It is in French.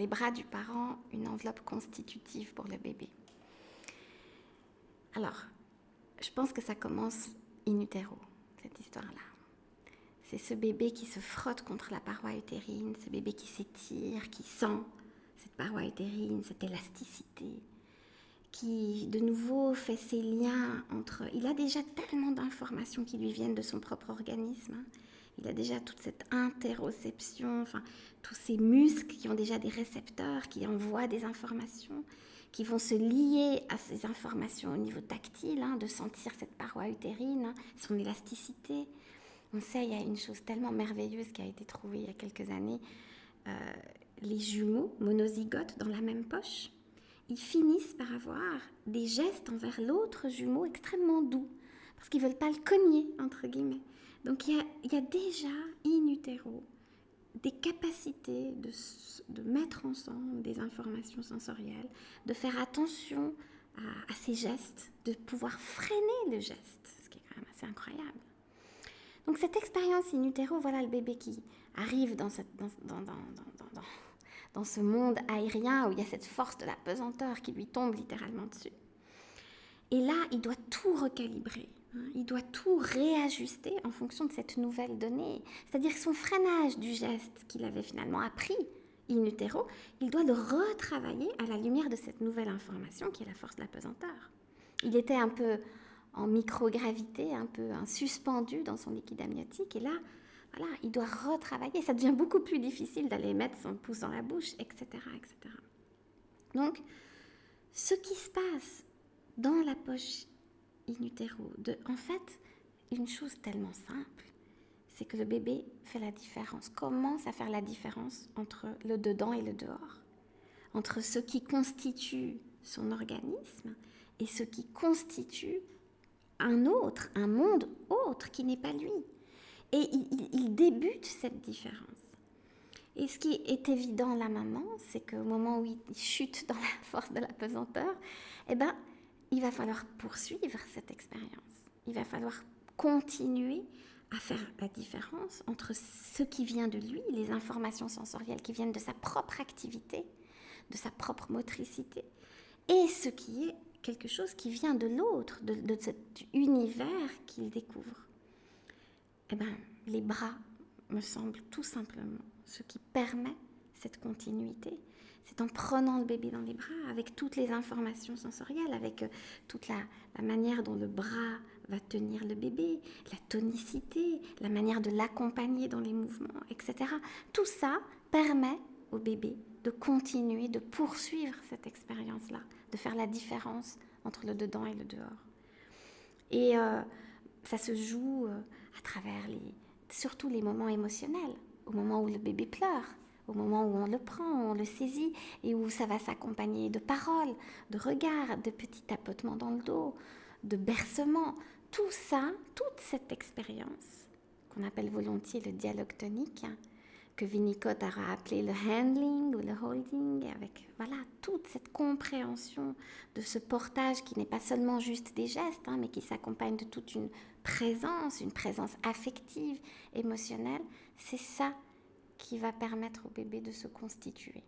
les bras du parent, une enveloppe constitutive pour le bébé. Alors, je pense que ça commence in utero, cette histoire-là. C'est ce bébé qui se frotte contre la paroi utérine, ce bébé qui s'étire, qui sent cette paroi utérine, cette élasticité, qui de nouveau fait ces liens entre... Il a déjà tellement d'informations qui lui viennent de son propre organisme. Il a déjà toute cette interoception, enfin, tous ces muscles qui ont déjà des récepteurs, qui envoient des informations, qui vont se lier à ces informations au niveau tactile, de sentir cette paroi utérine, son élasticité. On sait, il y a une chose tellement merveilleuse qui a été trouvée il y a quelques années, les jumeaux monozygotes dans la même poche, ils finissent par avoir des gestes envers l'autre jumeau extrêmement doux, parce qu'ils ne veulent pas le cogner, entre guillemets. Donc il y a déjà, in utero, des capacités de mettre ensemble des informations sensorielles, de faire attention à ces gestes, de pouvoir freiner le geste, ce qui est quand même assez incroyable. Donc cette expérience in utero, voilà le bébé qui arrive dans ce monde aérien où il y a cette force de la pesanteur qui lui tombe littéralement dessus. Et là, il doit tout recalibrer. Il doit tout réajuster en fonction de cette nouvelle donnée. C'est-à-dire que son freinage du geste qu'il avait finalement appris in utero, il doit le retravailler à la lumière de cette nouvelle information qui est la force de la pesanteur. Il était un peu en microgravité, un peu suspendu dans son liquide amniotique. Et là, voilà, il doit retravailler. Ça devient beaucoup plus difficile d'aller mettre son pouce dans la bouche, etc., etc. Donc, ce qui se passe dans la poche in utero, en fait, une chose tellement simple, c'est que le bébé fait la différence, commence à faire la différence entre le dedans et le dehors, entre ce qui constitue son organisme et ce qui constitue un autre, un monde autre qui n'est pas lui. Et il débute cette différence. Et ce qui est évident là maintenant, c'est qu'au moment où il chute dans la force de la pesanteur, eh ben, il va falloir poursuivre cette expérience. Il va falloir continuer à faire la différence entre ce qui vient de lui, les informations sensorielles qui viennent de sa propre activité, de sa propre motricité, et ce qui est quelque chose qui vient de l'autre, de cet univers qu'il découvre. Eh bien, les bras, me semble tout simplement ce qui permet cette continuité. C'est en prenant le bébé dans les bras, avec toutes les informations sensorielles, avec toute la manière dont le bras va tenir le bébé, la tonicité, la manière de l'accompagner dans les mouvements, etc. Tout ça permet au bébé de continuer, de poursuivre cette expérience-là, de faire la différence entre le dedans et le dehors. Et ça se joue à travers surtout les moments émotionnels, au moment où le bébé pleure, au moment où on le prend, où on le saisit et où ça va s'accompagner de paroles, de regards, de petits tapotements dans le dos, de bercements. Tout ça, toute cette expérience qu'on appelle volontiers le dialogue tonique, que Winnicott aura appelé le handling ou le holding, avec voilà, toute cette compréhension de ce portage qui n'est pas seulement juste des gestes, mais qui s'accompagne de toute une présence affective, émotionnelle. C'est ça qui va permettre au bébé de se constituer.